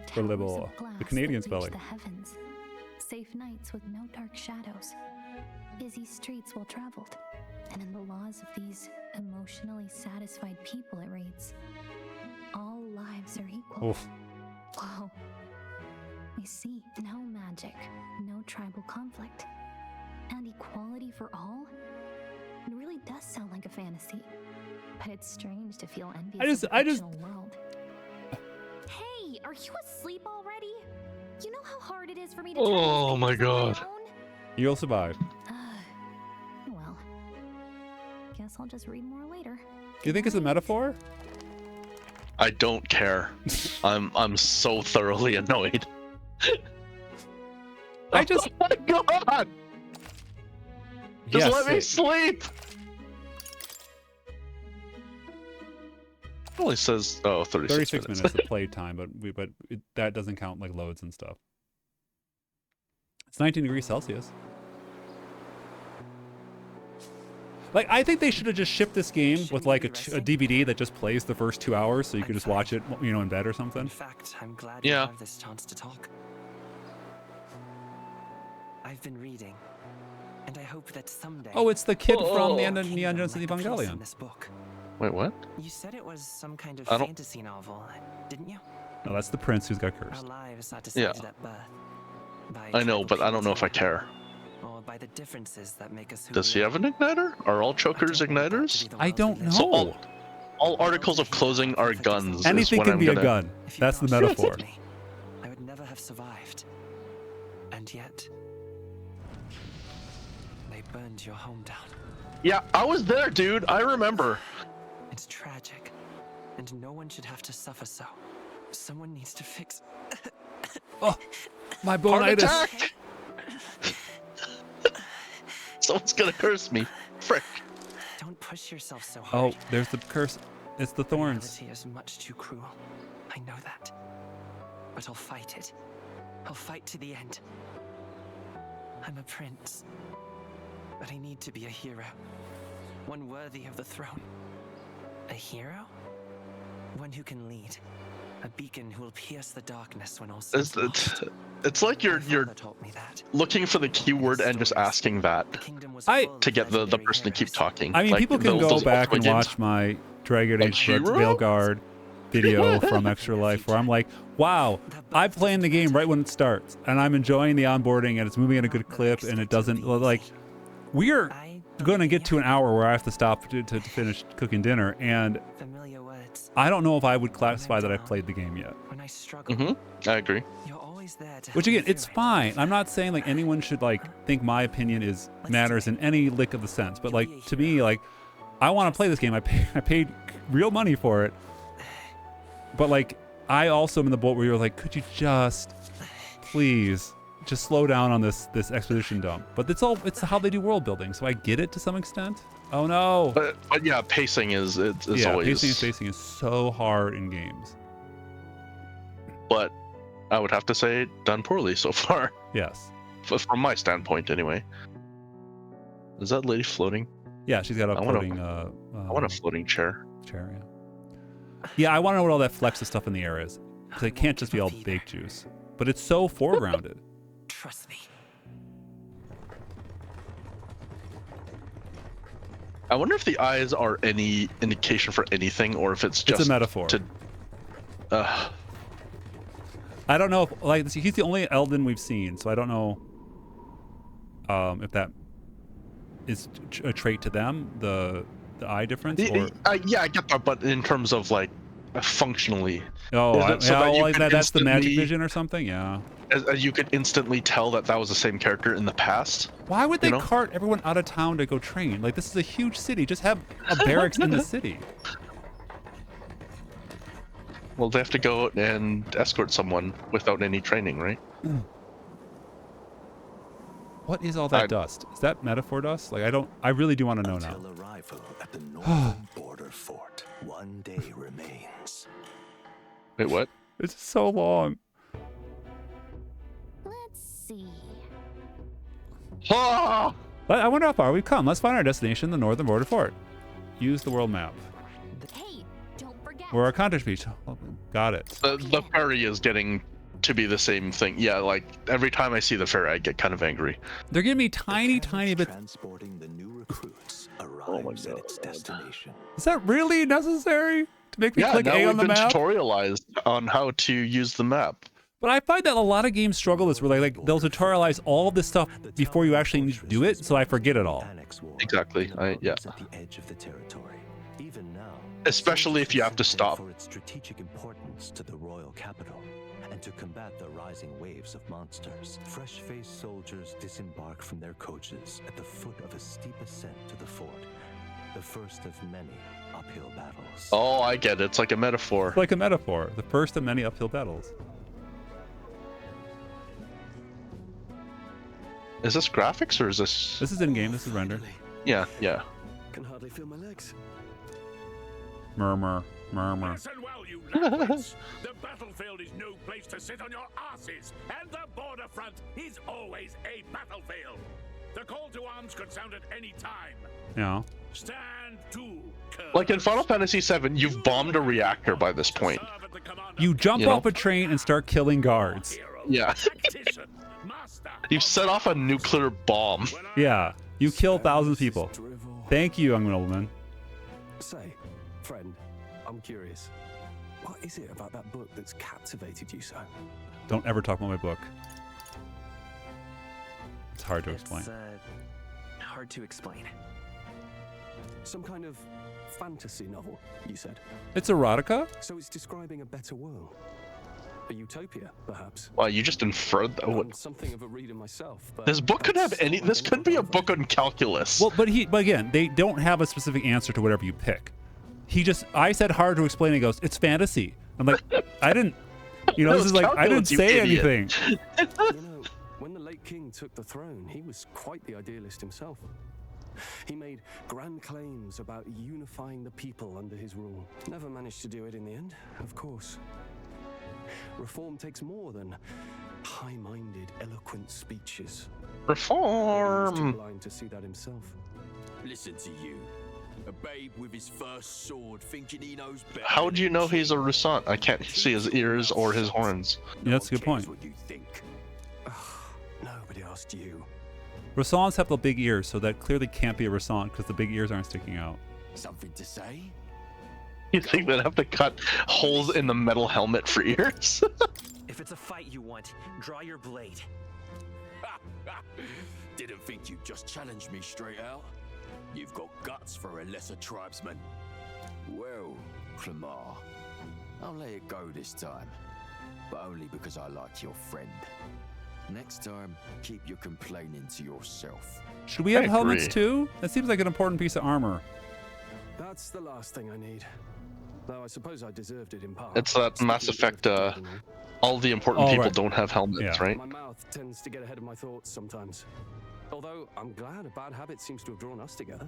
Towers little, of glass the Canadian that reach spelling. the heavens. Safe nights with no dark shadows. Busy streets well traveled. And in the laws of these emotionally satisfied people, it reads, all lives are equal. Oof. Whoa. I see. No magic, no tribal conflict, and equality for all? It really does sound like a fantasy. But it's strange to feel envious of the fictional world. Hey, are you asleep already? You know how hard it is for me to turn these Oh my pages on god. own? You'll survive. Well, guess I'll just read more later. Do you think it's a metaphor? I don't care. I'm so thoroughly annoyed. I just... Oh my god! Just Yes, let me it- sleep! It only says, oh, 36 minutes of play time, but that doesn't count like loads and stuff. It's 19 degrees Celsius. Like, I think they should have just shipped this game with like a DVD that just plays the first 2 hours, so you could just watch it, you know, in bed or something. In fact, I'm glad you have this chance to talk. I've been reading, and I hope that someday. Oh, it's the kid from the end of Kingdom Neon Genesis like a piece in Evangelion. this book. Wait, what? You said it was some kind of I don't- fantasy novel, didn't you? No, that's the prince who's got Our cursed. lives are Yeah. decided at birth. By I know, tribal but I don't know if I purity, care. or by the differences that make us who Does we he have an igniter? Are all chokers igniters? I don't know. So all articles of clothing are guns. Anything is what can I'm be gonna... a gun. That's the metaphor. I would never have survived. And yet, they burned your home down. Yeah, I was there, dude. I remember. It's tragic, and no one should have to suffer so. Someone needs to fix. Oh, my Heart bonitis. attack! Someone's gonna curse me. Frick. Don't push yourself so hard. Oh, there's the curse. It's the thorns. Reality is much too cruel. I know that. But I'll fight it. I'll fight to the end. I'm a prince. But I need to be a hero. One worthy of the throne. A hero? One who can lead. A beacon who will pierce the darkness when all seems lost. It's like you're looking for the keyword and just asking that to get the person to keep talking. I mean, Like, people can go those back and ultimate games. watch my Dragon Age Hero? Veilguard video from Extra Life, where I'm like, wow, I'm playing the game right when it starts, and I'm enjoying the onboarding, and it's moving at a good clip, and it doesn't, like, we're going to get to an hour where I have to stop to finish cooking dinner, and I don't know if I would classify that I've played the game yet. Mm-hmm. I agree. Which again, it's fine. I'm not saying like anyone should like think my opinion is matters in any lick of the sense, but like to me, like I want to play this game. I paid real money for it, but like I also am in the boat where you're like, could you just please just slow down on this exposition dump? But it's how they do world building, so I get it to some extent. Oh no! But yeah, pacing is always pacing is so hard in games. But I would have to say done poorly so far. Yes. From my standpoint, anyway. Is that lady floating? Yeah, she's got a floating. I want a floating chair. Cherry. Yeah, I want to know what all that Flexa stuff in the air is. Because it can't just be all baked juice. But it's so foregrounded. Trust me. I wonder if the eyes are any indication for anything, or if it's just a metaphor. I don't know if, like, he's the only Elden we've seen, so I don't know if that is a trait to them, the eye difference. Or... yeah, I get that, but in terms of like functionally. Oh, that's the magic vision or something. Yeah. You could instantly tell that was the same character in the past. Why would they cart everyone out of town to go train? Like, this is a huge city. Just have a barracks in the city. Well, they have to go and escort someone without any training, right? What is all that dust? Is that metaphor dust? Like, I really do want to know now. Until arrival at the northern border fort, one day remains. Wait, what? It's so long. Let's see. Ah! I wonder how far we've come. Let's find our destination, the northern border fort. Use the world map. Hey, don't forget. Where our contact beach. Oh, got it. The ferry is getting to be the same thing. Yeah, like every time I see the ferry, I get kind of angry. They're giving me tiny bits. Transporting the new recruits arrives at its destination. Is that really necessary to make me click A on the map? Yeah, now we've been tutorialized on how to use the map. But I find that a lot of games struggle this, where like they'll tutorialize all this stuff before you actually need to do it, so I forget it all. Exactly. Yeah. At the edge of the territory. Even now, especially if you have to stop. For its strategic importance to the royal capital and to combat the rising waves of monsters, fresh-faced soldiers disembark from their coaches at the foot of a steep ascent to the fort. The first of many uphill battles. Oh, I get it. It's like a metaphor. It's like a metaphor. The first of many uphill battles. Is this graphics or is this? This is in game. This is rendered. Yeah. Can hardly feel my legs. Murmur. Listen well, you lads. The battlefield is no place to sit on your asses, and the border front is always a battlefield. The call to arms could sound at any time. Yeah. Stand to. Like in Final Fantasy VII, you've bombed a reactor by this point. You jump off a train and start killing guards. Yeah. You've set off a nuclear bomb. Yeah. You kill thousands of people. Thank you, young nobleman. Say, friend, I'm curious. What is it about that book that's captivated you so? Don't ever talk about my book. It's hard to explain. It's hard to explain. Some kind of fantasy novel, you said? It's erotica? So it's describing a better world. A utopia, perhaps. Well, you just inferred that. I'm something of a reader myself. But this book could have any. This could be a book on calculus. Well, but again, they don't have a specific answer to whatever you pick. I said hard to explain. He goes, it's fantasy. I'm like, I didn't. This is like I didn't say anything. When the late king took the throne, he was quite the idealist himself. He made grand claims about unifying the people under his rule. Never managed to do it in the end, of course. Reform takes more than high-minded, eloquent speeches. Reform. He was too blind to see that himself. Listen to you, a babe with his first sword, thinking he knows better. How do you know he's a Rusant? I can't see his ears or his horns. Yeah, that's a good point. What you think? Nobody asked you. Rusants have the big ears, so that clearly can't be a Rusant because the big ears aren't sticking out. Something to say? You think they'd have to cut holes in the metal helmet for ears? If it's a fight you want, draw your blade. Didn't think you'd just challenge me straight out. You've got guts for a lesser tribesman. Well, Clemar, I'll let it go this time, but only because I like your friend. Next time, keep your complaining to yourself. Should we have helmets too? That seems like an important piece of armor. That's the last thing I need. Though I suppose I deserved it in part. It's that Mass Effect, all the important people don't have helmets, right? My mouth tends to get ahead of my thoughts sometimes. Although, I'm glad a bad habit seems to have drawn us together.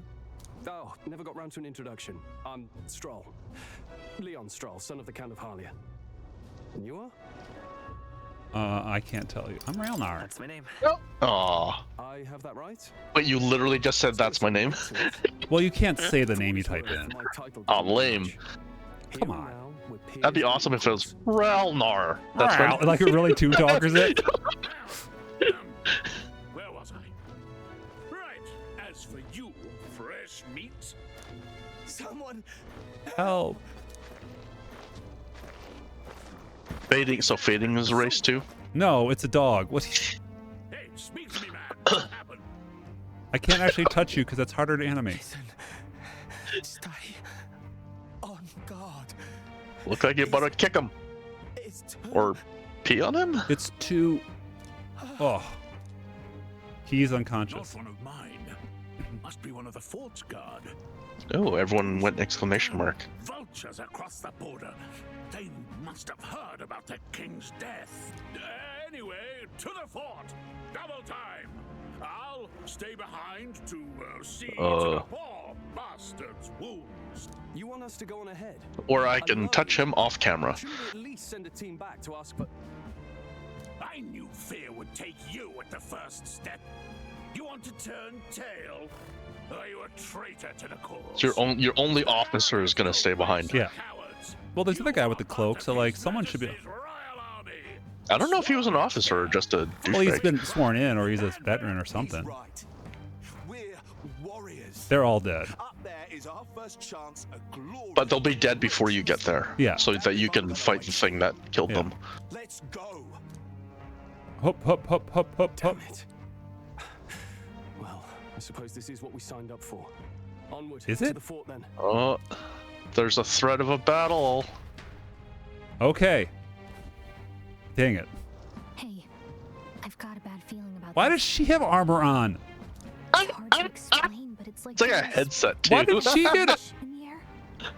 Oh, never got round to an introduction. I'm Stroll. Leon Stroll, son of the Count of Harlia. And you I can't tell you. I'm Railnar. That's my name. Aw. I have that right? But you literally just said that's my name? Well, you can't say the name you type in. Oh, lame. Come on. That'd be awesome if it was Railnar. That's Ral, like it really two talkers it. Where was I? Right. As for you, fresh meat. Someone help. Fading. So fading is a race too? No, it's a dog. What? Hey, speak to me, man. What happened? I can't actually touch you because that's harder to animate. stay on guard. Look like you're about to kick him. Or pee on him? It's too. Oh. He's unconscious. Not one of mine. Must be one of the fort's guard. Oh, everyone went exclamation mark. Vultures across the border. They must have heard about the king's death. Anyway, to the fort. Double time. I'll stay behind to see to the poor bastard's wounds. You want us to go on ahead? Or I can touch him off camera. Should we at least send a team back to ask for... I knew fear would take you at the first step. You want to turn tail? Are you a traitor to the cause? So your only officer is gonna stay behind. Yeah. Well, there's the guy with the cloak, so like someone should be. I don't know if he was an officer or just a douchebag. Well, he's been sworn in, or he's a veteran or something. They're all dead. But they'll be dead before you get there. Yeah. So that you can fight the thing that killed them. Let's go. Hop, hop, hop, hop, hop, hop. Well, I suppose this is what we signed up for. Onward Is to it? the fort then. Oh, there's a threat of a battle. Okay. Dang it. Hey, I've got a bad feeling about Why does she have armor on? It's hard to explain, but it's like a headset too. Why did she get it? in the air,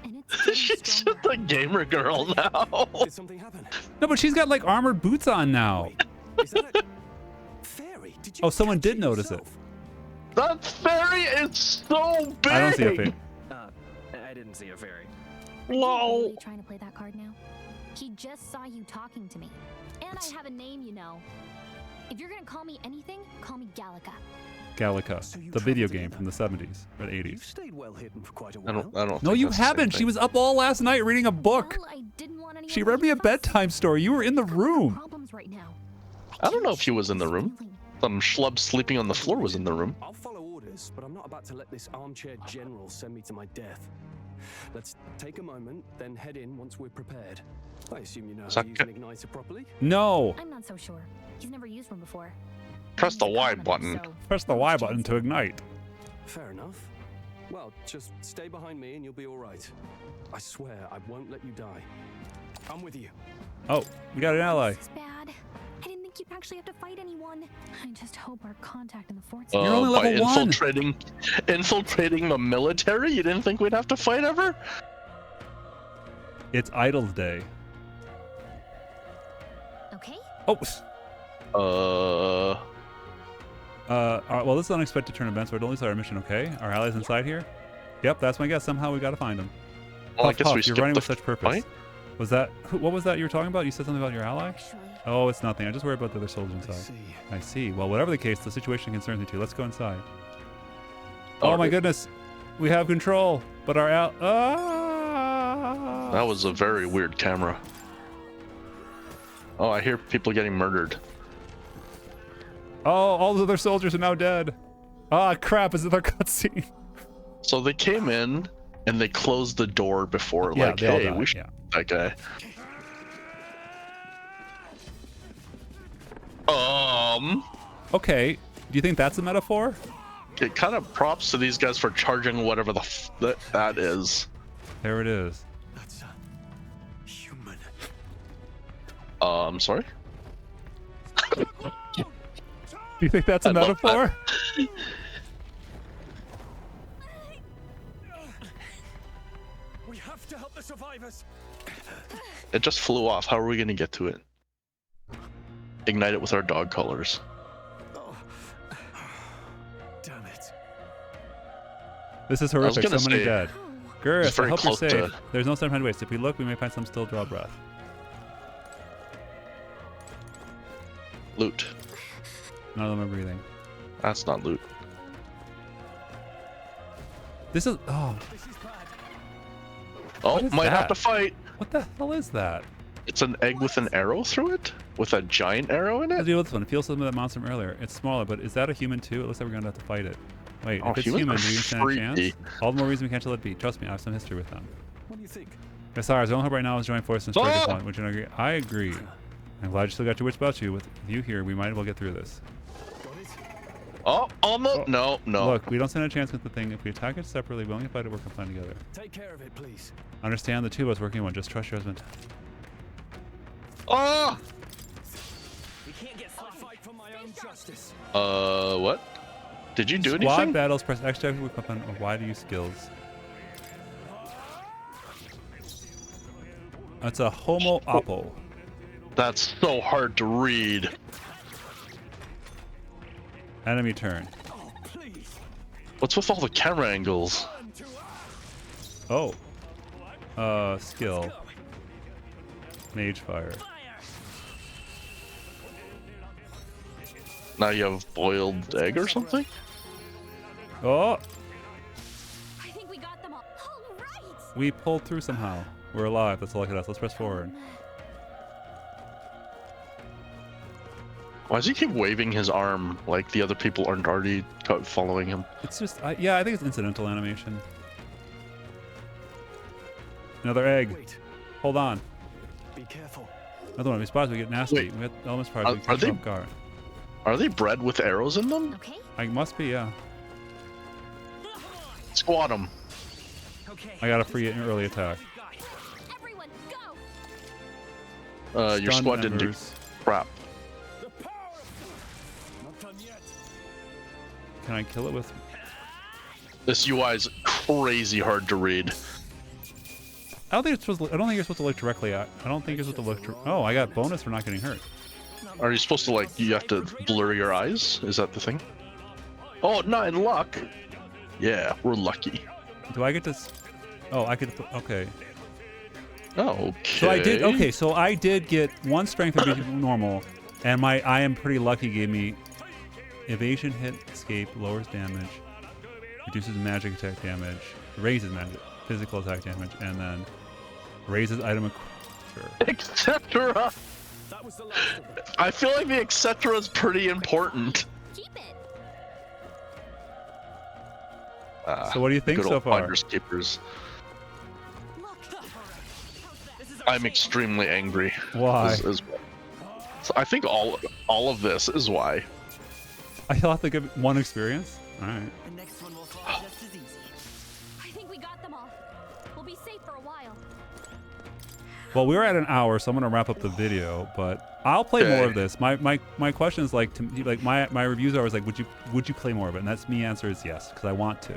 and it's She's just a gamer girl now. Did something happen? No, but she's got like armored boots on now. Is that a fairy? Did you Oh, someone catch did notice it. yourself? That fairy is so big. I don't see a fairy. I didn't see a fairy. Lol. Really trying to play that card now? He just saw you talking to me. And I have a name, you know. If you're gonna call me anything, call me Gallica. Gallica, the video game from the 70s or 80s. You've stayed well hidden for quite a I while. don't. No, think you that's the same haven't. thing. She was up all last night reading a book. Well, I didn't want anyone She to read me a fuss. bedtime story. You were in the room. Problems right now. I don't know if he was in the room. Some schlub sleeping on the floor was in the room. I'll follow orders, but I'm not about to let this armchair general send me to my death. Let's take a moment, then head in once we're prepared. I assume you know how to use an igniter properly? No. I'm not so sure. He's never used one before. Press the He's a Y commoner, button. so Press the Y button to ignite. Fair enough. Well, just stay behind me and you'll be all right. I swear I won't let you die. I'm with you. Oh, we got an ally. This is bad. I didn't think you'd actually have to fight anyone. I just hope our contact in the fort's You're only By level 1. infiltrating the military? You didn't think we'd have to fight ever? It's Idle's Day. Okay. Oh. Uh. All right, well, this is an unexpected turn of events, but at least our mission, okay? Our allies inside here? Yep, that's my guess. Somehow we got to find them. Well, I Puff, guess Puff, we you're skipped running the with such purpose. fight? Was that, what was that you were talking about? You said something about your ally? Actually, Oh, it's nothing. I just worry about the other soldiers inside. I see. Well, whatever the case, the situation concerns me too. Let's go inside. Oh my goodness. We have control, but our That was a very weird camera. Oh, I hear people getting murdered. Oh, all the other soldiers are now dead. Ah, crap, is another cutscene. So they came in and they closed the door before, Yeah, like, they all hey, died, we should that guy. Okay, do you think that's a metaphor? It kind of props to these guys for charging whatever the that is. There it is. That's human. I'm sorry? Do you think that's a metaphor? We have to help the survivors. It just flew off. How are we going to get to it? Ignite it with our dog collars. Damn it. This is horrific. gonna So many say, dead. it's Gurus, I very hope you're close safe. to- There's no time to waste. If we look, we may find some still draw breath. Loot. None of them are breathing. That's not loot. This is... Oh. Oh, might have to fight. What the hell is that? It's an egg with an arrow through it? With a giant arrow in it? Let's deal with this one. It feels something that monster from earlier. It's smaller, but is that a human too? It looks like we're going to have to fight it. Wait, if it's human, do we stand a chance? All the more reason we can't let it be. Trust me, I have some history with them. What do you think? Cassars, the only hope right now is join forces and strike this one. Would you not agree? I agree. I'm glad you still got your wits about you. With you here, we might as well get through this. Oh, almost. No. Look, we don't stand a chance with the thing. If we attack it separately, we only fight it, work and plan together. Take care of it, please. Understand the two of us working one. Just trust your husband. Oh! We can't get fight for my own justice. What? Did you do anything? Squad battles, press X to activate weapon or Y to use skills. That's a homo oppo. That's so hard to read. Enemy turn. What's with all the camera angles? Oh. Skill. Mage fire. Now you have boiled egg or something? Oh! I think we got them all. All right. We pulled through somehow. We're alive. That's all I could ask. Let's press forward. Why does he keep waving his arm like the other people aren't already following him? It's just, yeah, I think it's incidental animation. Another egg. Wait. Hold on. Be careful. Another one. We spots, we get nasty. Wait. We get elements parts. We catch off guard. Are they bred with arrows in them? Okay. I must be, yeah. Squat them. Okay. I got a free early attack. Everyone, go. Your squad didn't do crap. Can I kill it with? This UI is crazy hard to read. I don't think it's supposed to, I don't think you're supposed to look directly at. I don't think you're supposed to look. Oh, I got bonus for not getting hurt. Are you supposed to like? You have to blur your eyes? Is that the thing? Oh, not in luck. Yeah, we're lucky. Do I get to? Oh, I could. Okay. Oh, okay. So I did. Okay, so I did get one strength of normal, and my I am pretty lucky gave me evasion, hit, escape, lowers damage, reduces magic attack damage, raises magic, physical attack damage, and then raises item etc. I feel like the etc. is pretty important. Keep it. So what do you think so far? Finders keepers. I'm extremely angry. Why? So I think all of this is why. I have to give one experience. All right. The next one will fall just as easy. I think we got them all. We'll be safe for a while. Well, we were at an hour, so I'm gonna wrap up the video. But I'll play more of this. My question is like, my reviews are always like, would you play more of it? And that's me answer is yes, because I want to.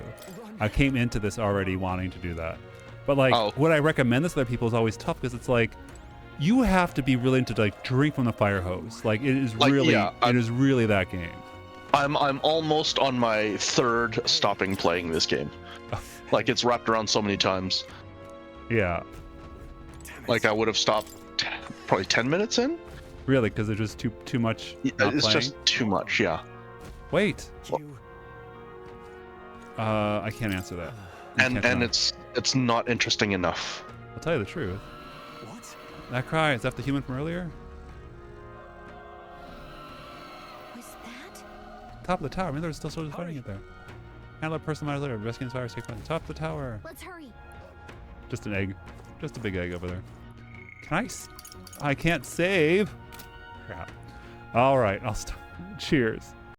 I came into this already wanting to do that. But like, would I recommend this to other people is always tough because it's like, you have to be willing to like drink from the fire hose. Like it is really, it is really that game. I'm almost on my third stopping playing this game. Like it's wrapped around so many times. Yeah. Like I would have stopped probably 10 minutes in. Really? Because it's just too much. It's just too much. Yeah. Wait. I can't answer that. And it's not interesting enough. I'll tell you the truth. What? That cry, is that the human from earlier? Was that? Top of the tower. I mean, there's still soldiers fighting it there. Handle a person matters later. Rescuing fire, safe from the top of the tower. Let's hurry. Just an egg. Just a big egg over there. Can I can't save. Crap. All right, I'll stop. Cheers.